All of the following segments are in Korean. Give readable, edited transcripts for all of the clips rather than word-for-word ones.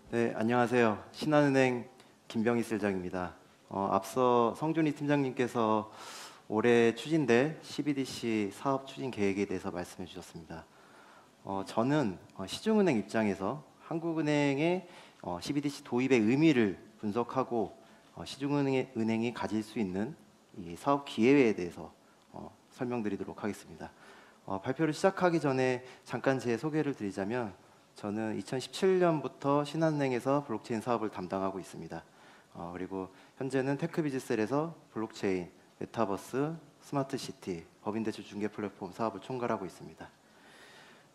네, 안녕하세요. 신한은행 김병희 실장입니다. 앞서 성준희 팀장님께서 올해 추진될 CBDC 사업 추진 계획에 대해서 말씀해 주셨습니다. 저는 시중은행 입장에서 한국은행의 CBDC 도입의 의미를 분석하고 시중은행이 가질 수 있는 이 사업 기회에 대해서 설명드리도록 하겠습니다. 발표를 시작하기 전에 잠깐 제 소개를 드리자면 저는 2017년부터 신한은행에서 블록체인 사업을 담당하고 있습니다. 그리고 현재는 테크비즈셀에서 블록체인, 메타버스, 스마트시티, 법인대출 중개 플랫폼 사업을 총괄하고 있습니다.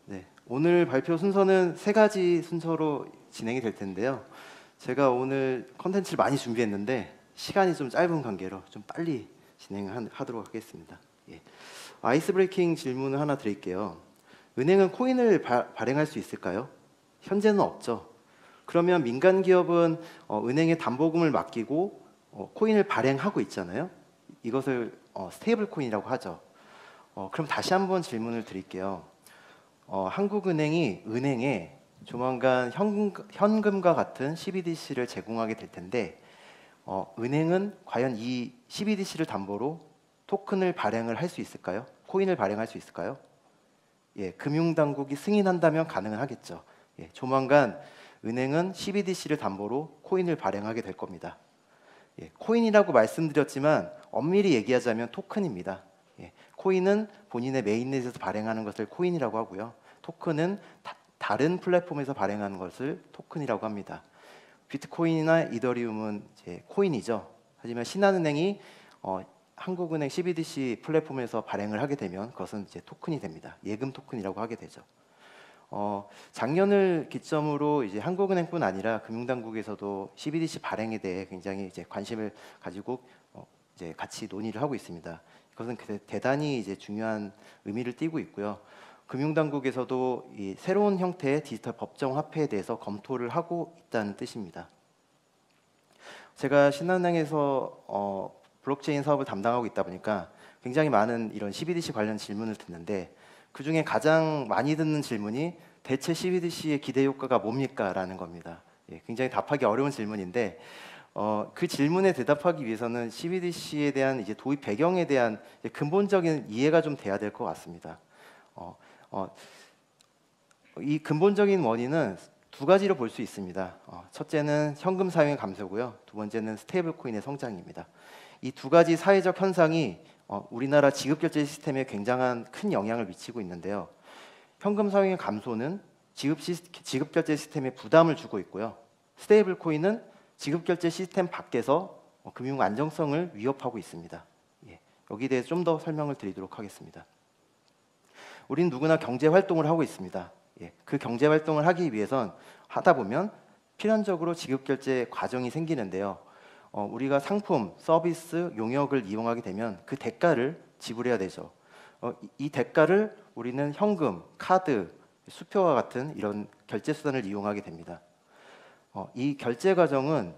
네, 오늘 발표 순서는 세 가지 순서로 진행이 될 텐데요. 제가 오늘 컨텐츠를 많이 준비했는데 시간이 좀 짧은 관계로 좀 빨리 진행하도록 하겠습니다. 예. 아이스 브레이킹 질문을 하나 드릴게요. 은행은 코인을 발행할 수 있을까요? 현재는 없죠. 그러면 민간 기업은 은행에 담보금을 맡기고 코인을 발행하고 있잖아요. 이것을 스테이블 코인이라고 하죠. 그럼 다시 한번 질문을 드릴게요. 한국은행이 은행에 조만간 현금과 같은 CBDC를 제공하게 될 텐데 은행은 과연 이 CBDC를 담보로 토큰을 발행을 할 수 있을까요? 코인을 발행할 수 있을까요? 예, 금융당국이 승인한다면 가능은 하겠죠. 예, 조만간 은행은 CBDC를 담보로 코인을 발행하게 될 겁니다. 예, 코인이라고 말씀드렸지만 엄밀히 얘기하자면 토큰입니다. 예, 코인은 본인의 메인넷에서 발행하는 것을 코인이라고 하고요. 토큰은 다른 플랫폼에서 발행하는 것을 토큰이라고 합니다. 비트코인이나 이더리움은 이제 코인이죠. 하지만 신한은행이 한국은행 CBDC 플랫폼에서 발행을 하게 되면 그것은 이제 토큰이 됩니다. 예금 토큰이라고 하게 되죠. 작년을 기점으로 이제 한국은행뿐 아니라 금융당국에서도 CBDC 발행에 대해 굉장히 이제 관심을 가지고 이제 같이 논의를 하고 있습니다. 이것은 대단히 이제 중요한 의미를 띠고 있고요. 금융당국에서도 이 새로운 형태의 디지털 법정 화폐에 대해서 검토를 하고 있다는 뜻입니다. 제가 신한은행에서 블록체인 사업을 담당하고 있다 보니까 굉장히 많은 이런 CBDC 관련 질문을 듣는데 그 중에 가장 많이 듣는 질문이 대체 CBDC의 기대 효과가 뭡니까? 라는 겁니다. 예, 굉장히 답하기 어려운 질문인데 그 질문에 대답하기 위해서는 CBDC에 대한 이제 도입 배경에 대한 근본적인 이해가 좀 돼야 될 것 같습니다. 이 근본적인 원인은 두 가지로 볼 수 있습니다. 첫째는 현금 사용의 감소고요. 두 번째는 스테이블 코인의 성장입니다. 이 두 가지 사회적 현상이 우리나라 지급결제 시스템에 굉장한 큰 영향을 미치고 있는데요. 현금 사용의 감소는 지급결제 시스템에 부담을 주고 있고요. 스테이블 코인은 지급결제 시스템 밖에서 금융 안정성을 위협하고 있습니다. 예, 여기에 대해서 좀 더 설명을 드리도록 하겠습니다. 우리는 누구나 경제 활동을 하고 있습니다. 예, 그 경제 활동을 하기 위해선 하다 보면 필연적으로 지급결제 과정이 생기는데요. 우리가 상품, 서비스, 용역을 이용하게 되면 그 대가를 지불해야 되죠. 이 대가를 우리는 현금, 카드, 수표와 같은 이런 결제 수단을 이용하게 됩니다. 이 결제 과정은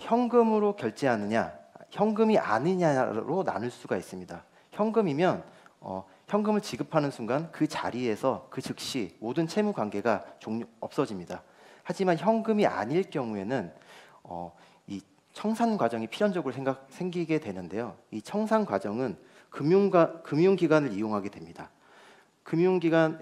현금으로 결제하느냐, 현금이 아니냐로 나눌 수가 있습니다. 현금이면 현금을 지급하는 순간 그 자리에서 그 즉시 모든 채무 관계가 없어집니다. 하지만 현금이 아닐 경우에는 이 청산 과정이 필연적으로 생기게 되는데요. 이 청산 과정은 금융기관을 이용하게 됩니다. 금융기관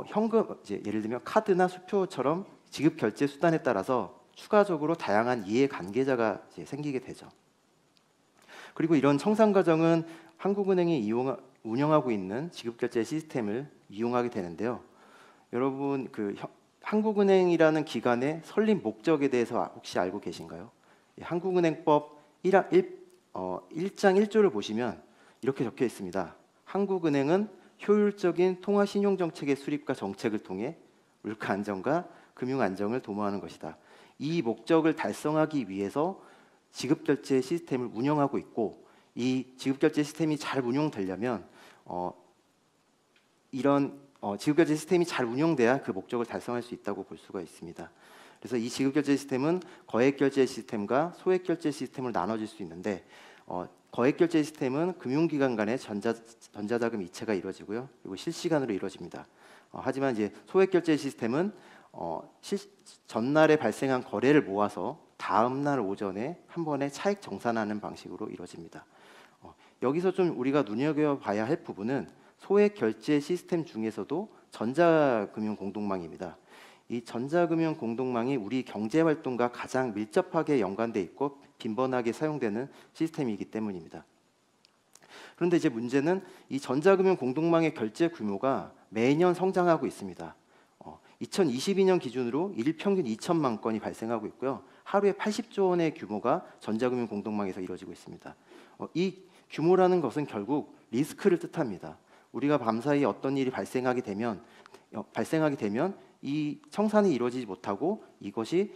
현금 예를 들면 카드나 수표처럼 지급 결제 수단에 따라서 추가적으로 다양한 이해 관계자가 생기게 되죠. 그리고 이런 청산 과정은 한국은행이 운영하고 있는 지급결제 시스템을 이용하게 되는데요. 여러분 한국은행이라는 기관의 설립 목적에 대해서 혹시 알고 계신가요? 한국은행법 1장 1조를 보시면 이렇게 적혀 있습니다. 한국은행은 효율적인 통화신용정책의 수립과 정책을 통해 물가 안정과 금융 안정을 도모하는 것이다. 이 목적을 달성하기 위해서 지급결제 시스템을 운영하고 있고 이 지급결제 시스템이 잘 운용되려면 이런 지급결제 시스템이 잘 운영돼야 그 목적을 달성할 수 있다고 볼 수가 있습니다. 그래서 이 지급결제 시스템은 거액결제 시스템과 소액결제 시스템을 나눠질 수 있는데 거액결제 시스템은 금융기관 간의 전자자금 이체가 이루어지고요. 그리고 실시간으로 이루어집니다. 하지만 이제 소액결제 시스템은 전날에 발생한 거래를 모아서 다음 날 오전에 한 번에 차익 정산하는 방식으로 이루어집니다. 여기서 좀 우리가 눈여겨봐야 할 부분은 소액 결제 시스템 중에서도 전자금융 공동망입니다. 이 전자금융 공동망이 우리 경제 활동과 가장 밀접하게 연관돼 있고 빈번하게 사용되는 시스템이기 때문입니다. 그런데 이제 문제는 이 전자금융 공동망의 결제 규모가 매년 성장하고 있습니다. 2022년 기준으로 일 평균 2천만 건이 발생하고 있고요. 하루에 80조 원의 규모가 전자금융 공동망에서 이루어지고 있습니다. 이 규모라는 것은 결국 리스크를 뜻합니다. 우리가 밤사이 어떤 일이 발생하게 되면 이 청산이 이루어지지 못하고 이것이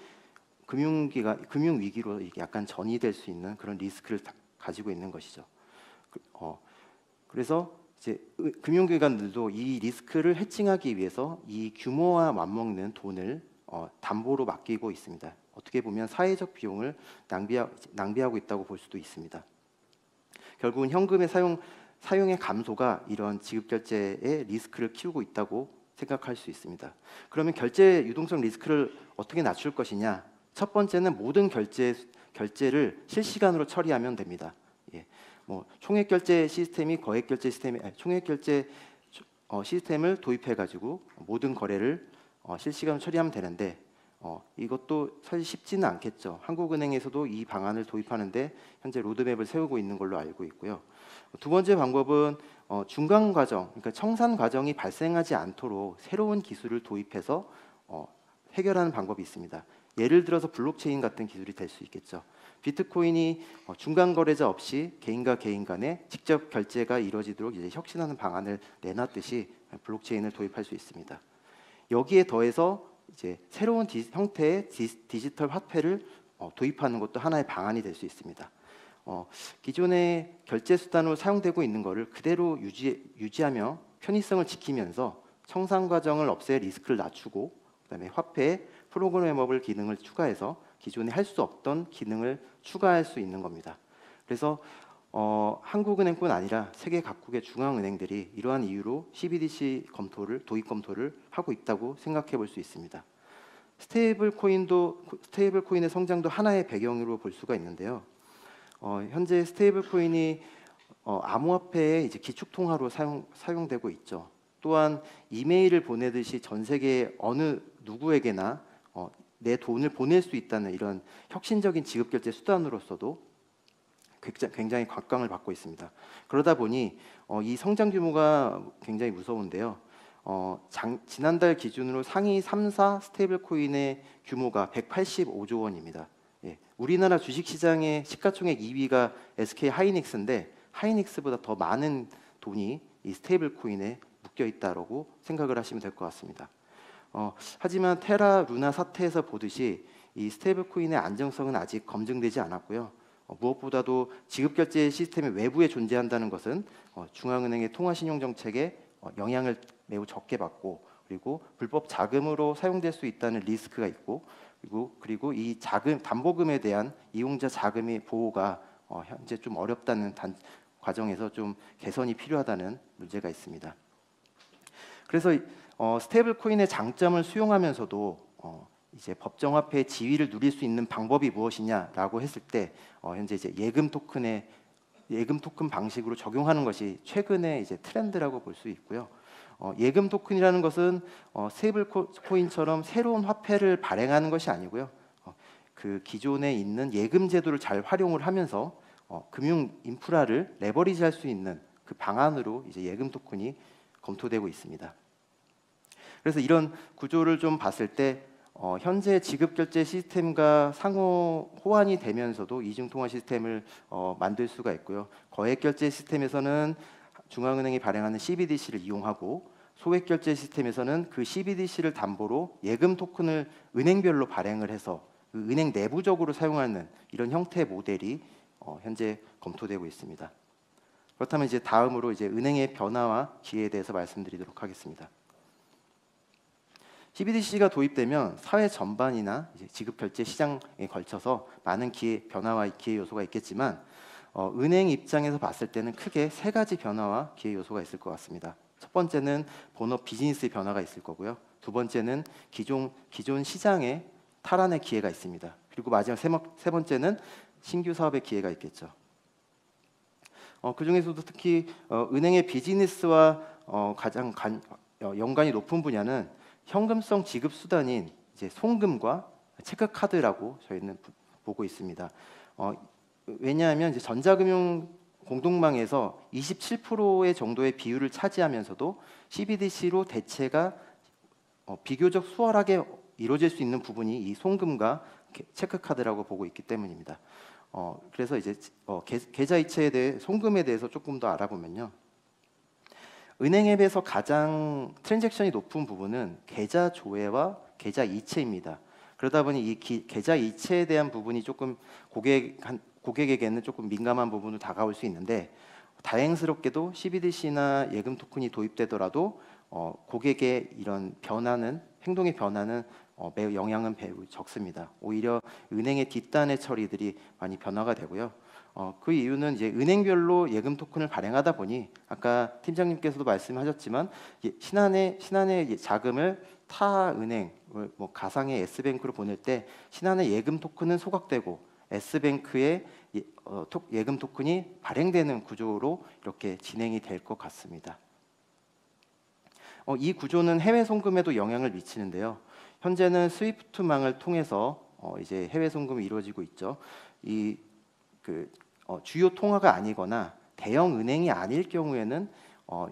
금융 위기로 약간 전이될 수 있는 그런 리스크를 가지고 있는 것이죠. 그래서 이제 금융기관들도 이 리스크를 해칭하기 위해서 이 규모와 맞먹는 돈을 담보로 맡기고 있습니다. 어떻게 보면 사회적 비용을 낭비하고 있다고 볼 수도 있습니다. 결국은 현금의 사용의 감소가 이런 지급결제의 리스크를 키우고 있다고 생각할 수 있습니다. 그러면 결제 유동성 리스크를 어떻게 낮출 것이냐? 첫 번째는 모든 결제를 실시간으로 처리하면 됩니다. 총액 결제 시스템이 거액 결제 시스템을 도입해 가지고 모든 거래를 실시간으로 처리하면 되는데 이것도 사실 쉽지는 않겠죠. 한국은행에서도 이 방안을 도입하는데 현재 로드맵을 세우고 있는 걸로 알고 있고요. 두 번째 방법은 중간 과정, 그러니까 청산 과정이 발생하지 않도록 새로운 기술을 도입해서 해결하는 방법이 있습니다. 예를 들어서 블록체인 같은 기술이 될 수 있겠죠. 비트코인이 중간 거래자 없이 개인과 개인 간에 직접 결제가 이루어지도록 이제 혁신하는 방안을 내놨듯이 블록체인을 도입할 수 있습니다. 여기에 더해서 이제 새로운 형태의 디지털 화폐를 도입하는 것도 하나의 방안이 될 수 있습니다. 기존의 결제 수단으로 사용되고 있는 것을 그대로 유지하며 편의성을 지키면서 청산 과정을 없애 리스크를 낮추고 그다음에 화폐에 프로그래머블 기능을 추가해서 기존에 할 수 없던 기능을 추가할 수 있는 겁니다. 그래서 한국은행뿐 아니라 세계 각국의 중앙은행들이 이러한 이유로 CBDC 도입 검토를 하고 있다고 생각해 볼 수 있습니다. 스테이블코인의 성장도 하나의 배경으로 볼 수가 있는데요. 현재 스테이블코인이 암호화폐의 이제 기축통화로 사용되고 있죠. 또한 이메일을 보내듯이 전 세계 어느 누구에게나 내 돈을 보낼 수 있다는 이런 혁신적인 지급결제 수단으로서도 굉장히 각광을 받고 있습니다. 그러다 보니 이 성장 규모가 굉장히 무서운데요. 지난달 기준으로 상위 3사 스테이블 코인의 규모가 185조 원입니다. 우리나라 주식시장의 시가총액 2위가 SK 하이닉스인데 하이닉스보다 더 많은 돈이 이 스테이블 코인에 묶여 있다라고 생각을 하시면 될 것 같습니다. 하지만 테라 루나 사태에서 보듯이 이 스테이블 코인의 안정성은 아직 검증되지 않았고요. 무엇보다도 지급결제 시스템의 외부에 존재한다는 것은 중앙은행의 통화신용 정책에 영향을 매우 적게 받고 그리고 불법 자금으로 사용될 수 있다는 리스크가 있고 그리고 이 담보금에 대한 이용자 자금의 보호가 현재 좀 어렵다는 과정에서 좀 개선이 필요하다는 문제가 있습니다. 그래서 스테이블 코인의 장점을 수용하면서도 이제 법정 화폐의 지위를 누릴 수 있는 방법이 무엇이냐라고 했을 때 현재 이제 예금 토큰 방식으로 적용하는 것이 최근의 이제 트렌드라고 볼 수 있고요. 예금 토큰이라는 것은 스테이블 코인처럼 새로운 화폐를 발행하는 것이 아니고요. 그 기존에 있는 예금 제도를 잘 활용을 하면서 금융 인프라를 레버리지할 수 있는 그 방안으로 이제 예금 토큰이 검토되고 있습니다. 그래서 이런 구조를 좀 봤을 때 현재 지급결제 시스템과 상호 호환이 되면서도 이중통화 시스템을 만들 수가 있고요. 거액결제 시스템에서는 중앙은행이 발행하는 CBDC를 이용하고 소액결제 시스템에서는 그 CBDC를 담보로 예금 토큰을 은행별로 발행을 해서 그 은행 내부적으로 사용하는 이런 형태의 모델이 현재 검토되고 있습니다. 그렇다면 이제 다음으로 이제 은행의 변화와 기회에 대해서 말씀드리도록 하겠습니다. CBDC가 도입되면 사회 전반이나 이제 지급결제 시장에 걸쳐서 많은 변화와 기회 요소가 있겠지만 은행 입장에서 봤을 때는 크게 세 가지 변화와 기회 요소가 있을 것 같습니다. 첫 번째는 본업 비즈니스의 변화가 있을 거고요. 두 번째는 기존 시장의 탈환의 기회가 있습니다. 그리고 마지막 세 번째는 신규 사업의 기회가 있겠죠. 그 중에서도 특히 은행의 비즈니스와 가장 연관이 높은 분야는 현금성 지급 수단인 이제 송금과 체크카드라고 저희는 보고 있습니다. 왜냐하면 이제 전자금융 공동망에서 27%의 정도의 비율을 차지하면서도 CBDC로 대체가 비교적 수월하게 이루어질 수 있는 부분이 이 송금과 체크카드라고 보고 있기 때문입니다. 그래서 이제 계좌 이체에 대해 송금에 대해서 조금 더 알아보면요. 은행 앱에서 가장 트랜잭션이 높은 부분은 계좌 조회와 계좌 이체입니다. 그러다 보니 이 계좌 이체에 대한 부분이 조금 고객에게는 조금 민감한 부분으로 다가올 수 있는데, 다행스럽게도 CBDC나 예금 토큰이 도입되더라도 고객의 이런 행동의 변화는 매우 영향은 매우 적습니다. 오히려 은행의 뒷단의 처리들이 많이 변화가 되고요. 그 이유는 이제 은행별로 예금 토큰을 발행하다 보니 아까 팀장님께서도 말씀하셨지만 신한의 자금을 타 은행, 뭐 가상의 S뱅크로 보낼 때 신한의 예금 토큰은 소각되고 S뱅크의 예금 토큰이 발행되는 구조로 이렇게 진행이 될 것 같습니다. 이 구조는 해외 송금에도 영향을 미치는데요. 현재는 스위프트망을 통해서 이제 해외 송금이 이루어지고 있죠. 주요 통화가 아니거나 대형 은행이 아닐 경우에는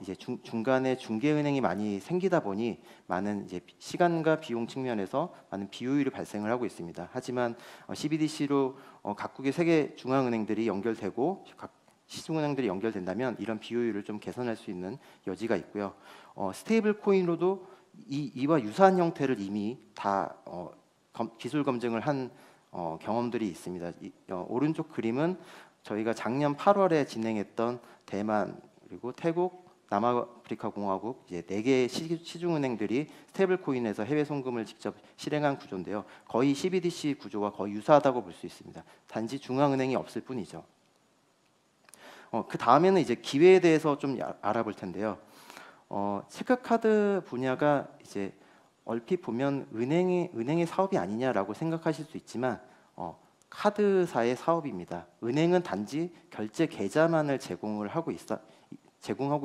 이제 중간에 중개은행이 많이 생기다 보니 많은 이제 시간과 비용 측면에서 많은 비효율이 발생을 하고 있습니다. 하지만 CBDC로 각국의 세계 중앙은행들이 연결되고 각 시중은행들이 연결된다면 이런 비효율을 좀 개선할 수 있는 여지가 있고요. 스테이블 코인으로도 이와 유사한 형태를 이미 다 기술 검증을 한 경험들이 있습니다. 오른쪽 그림은 저희가 작년 8월에 진행했던 대만, 그리고 태국, 남아프리카 공화국 이제 4개의 시중은행들이 스테이블 코인에서 해외 송금을 직접 실행한 구조인데요. 거의 CBDC 구조와 거의 유사하다고 볼 수 있습니다. 단지 중앙은행이 없을 뿐이죠. 그 다음에는 이제 기회에 대해서 좀 알아볼 텐데요. 체크카드 분야가 이제 얼핏 보면 은행의 사업이 아니냐라고 생각하실 수 있지만 카드사의 사업입니다. 은행은 단지 결제 계좌만을 제공하고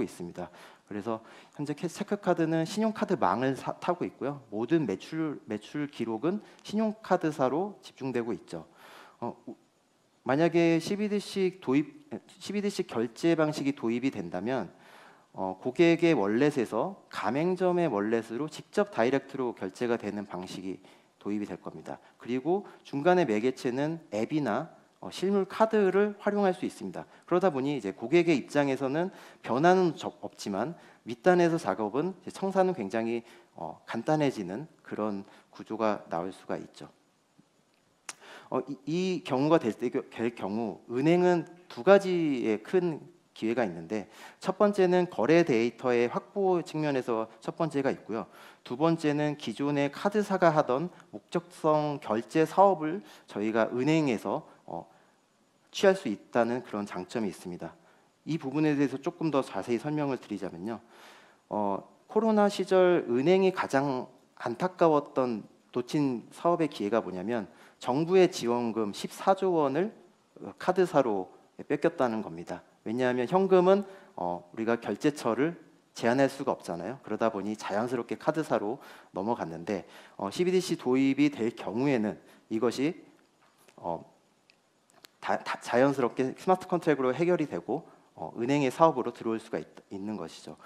있습니다. 그래서 현재 체크카드는 신용카드망을 타고 있고요. 모든 매출 기록은 신용카드사로 집중되고 있죠. 만약에 CBDC 결제 방식이 도입이 된다면 고객의 월렛에서 가맹점의 월렛으로 직접 다이렉트로 결제가 되는 방식이 도입이 될 겁니다. 그리고 중간에 매개체는 앱이나 실물 카드를 활용할 수 있습니다. 그러다 보니 이제 고객의 입장에서는 변화는 없지만 밑단에서 작업은 청산은 굉장히 간단해지는 그런 구조가 나올 수가 있죠. 이 경우가 될 경우 은행은 두 가지의 큰 기회가 있는데, 첫 번째는 거래 데이터의 확보 측면에서 첫 번째가 있고요. 두 번째는 기존의 카드사가 하던 목적성 결제 사업을 저희가 은행에서 취할 수 있다는 그런 장점이 있습니다. 이 부분에 대해서 조금 더 자세히 설명을 드리자면요. 코로나 시절 은행이 가장 안타까웠던 놓친 사업의 기회가 뭐냐면 정부의 지원금 14조 원을 카드사로 뺏겼다는 겁니다. 왜냐하면 현금은 우리가 결제처를 제한할 수가 없잖아요. 그러다 보니 자연스럽게 카드사로 넘어갔는데 CBDC 도입이 될 경우에는 이것이 자연스럽게 스마트 컨트랙으로 해결이 되고 은행의 사업으로 들어올 수가 있는 것이죠.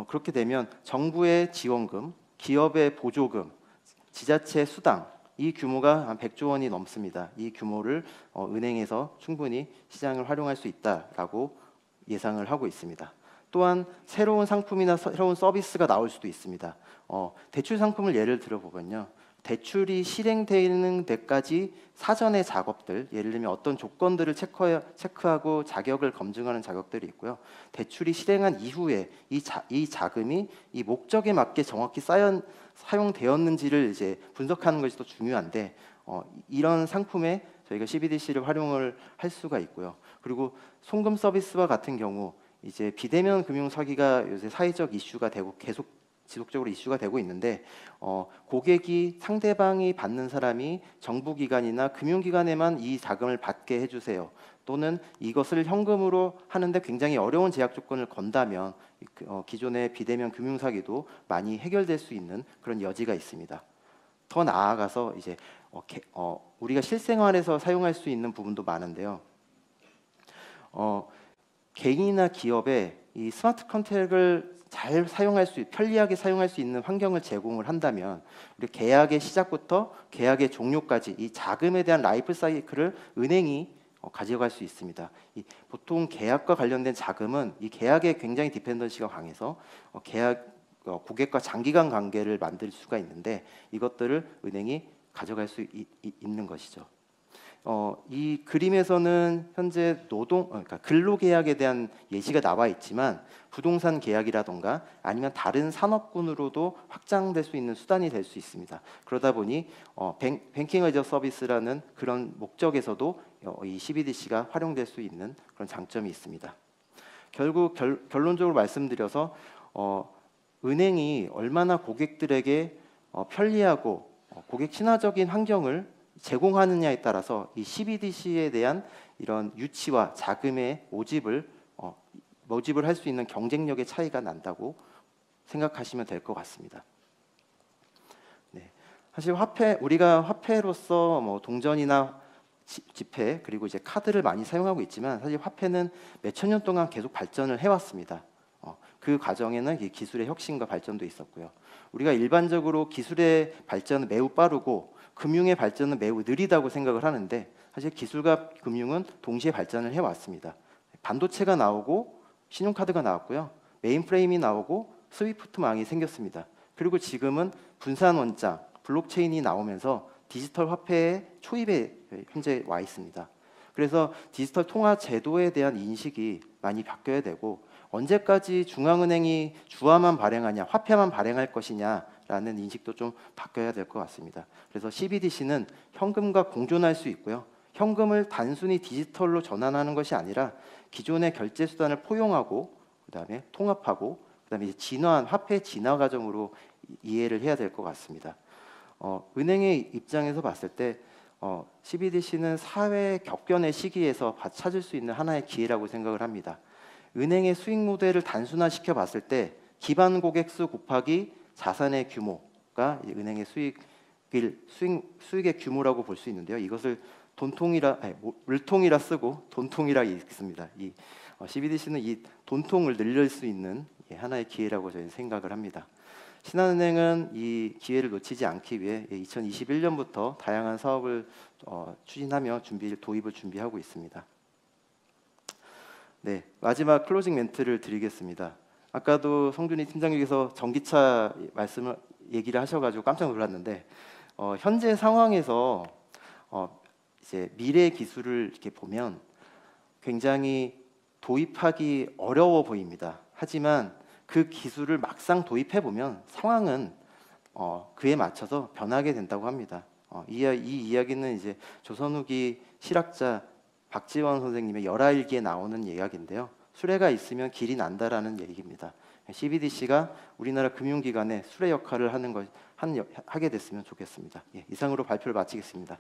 그렇게 되면 정부의 지원금, 기업의 보조금, 지자체 수당, 이 규모가 한 100조 원이 넘습니다. 이 규모를 은행에서 충분히 시장을 활용할 수 있다라고 예상을 하고 있습니다. 또한 새로운 상품이나 새로운 서비스가 나올 수도 있습니다. 대출 상품을 예를 들어보면요. 대출이 실행되는 데까지 사전의 작업들, 예를 들면 어떤 조건들을 체크하고 자격을 검증하는 작업들이 있고요. 대출이 실행한 이후에 이 자금이 이 목적에 맞게 정확히 사용되었는지를 이제 분석하는 것이 더 중요한데, 이런 상품에 저희가 CBDC를 활용을 할 수가 있고요. 그리고 송금 서비스와 같은 경우 이제 비대면 금융 사기가 요새 사회적 이슈가 되고 계속 지속적으로 이슈가 되고 있는데 고객이 상대방이 받는 사람이 정부기관이나 금융기관에만 이 자금을 받게 해주세요. 또는 이것을 현금으로 하는데 굉장히 어려운 제약 조건을 건다면 기존의 비대면 금융 사기도 많이 해결될 수 있는 그런 여지가 있습니다. 더 나아가서 이제 우리가 실생활에서 사용할 수 있는 부분도 많은데요. 개인이나 기업에 이 스마트 컨트랙을 잘 편리하게 사용할 수 있는 환경을 제공을 한다면 우리 계약의 시작부터 계약의 종료까지 이 자금에 대한 라이프 사이클을 은행이 가져갈 수 있습니다. 보통 계약과 관련된 자금은 이 계약에 굉장히 디펜던시가 강해서 고객과 장기간 관계를 만들 수가 있는데 이것들을 은행이 가져갈 수 있는 것이죠. 이 그림에서는 현재 그러니까 근로계약에 대한 예시가 나와 있지만 부동산 계약이라던가 아니면 다른 산업군으로도 확장될 수 있는 수단이 될 수 있습니다. 그러다 보니 뱅킹 어저 서비스라는 그런 목적에서도 이 CBDC가 활용될 수 있는 그런 장점이 있습니다. 결국 결론적으로 말씀드려서 은행이 얼마나 고객들에게 편리하고 고객 친화적인 환경을 제공하느냐에 따라서 이 CBDC에 대한 이런 유치와 자금의 모집을 할 수 있는 경쟁력의 차이가 난다고 생각하시면 될 것 같습니다. 네. 사실 우리가 화폐로서 동전이나 지폐 그리고 이제 카드를 많이 사용하고 있지만 사실 화폐는 몇천 년 동안 계속 발전을 해왔습니다. 그 과정에는 기술의 혁신과 발전도 있었고요. 우리가 일반적으로 기술의 발전은 매우 빠르고 금융의 발전은 매우 느리다고 생각을 하는데 사실 기술과 금융은 동시에 발전을 해왔습니다. 반도체가 나오고 신용카드가 나왔고요. 메인프레임이 나오고 스위프트망이 생겼습니다. 그리고 지금은 분산 원장, 블록체인이 나오면서 디지털 화폐의 초입에 현재 와 있습니다. 그래서 디지털 통화 제도에 대한 인식이 많이 바뀌어야 되고 언제까지 중앙은행이 주화만 발행하냐, 화폐만 발행할 것이냐라는 인식도 좀 바뀌어야 될 것 같습니다. 그래서 CBDC는 현금과 공존할 수 있고요. 현금을 단순히 디지털로 전환하는 것이 아니라 기존의 결제 수단을 포용하고 그다음에 통합하고 그다음에 이제 진화한 화폐 진화 과정으로 이해를 해야 될 것 같습니다. 은행의 입장에서 봤을 때 CBDC는 사회 격변의 시기에서 찾을 수 있는 하나의 기회라고 생각을 합니다. 은행의 수익 모델을 단순화시켜 봤을 때 기반 고객 수 곱하기 자산의 규모가 은행의 수익의 규모라고 볼 수 있는데요. 이것을 물통이라 쓰고 돈통이라 읽습니다. 이 CBDC는 이 돈통을 늘릴 수 있는 하나의 기회라고 저희는 생각을 합니다. 신한은행은 이 기회를 놓치지 않기 위해 2021년부터 다양한 사업을 추진하며 도입을 준비하고 있습니다. 네, 마지막 클로징 멘트를 드리겠습니다. 아까도 성준이 팀장님께서 전기차 얘기를 하셔가지고 깜짝 놀랐는데 현재 상황에서 이제 미래 기술을 이렇게 보면 굉장히 도입하기 어려워 보입니다. 하지만 그 기술을 막상 도입해 보면 상황은 그에 맞춰서 변하게 된다고 합니다. 이 이야기는 이제 조선 후기 실학자 박지원 선생님의 열하일기에 나오는 이야기인데요. 수레가 있으면 길이 난다라는 얘기입니다. CBDC가 우리나라 금융기관에 수레 역할을 하게 됐으면 좋겠습니다. 이상으로 발표를 마치겠습니다.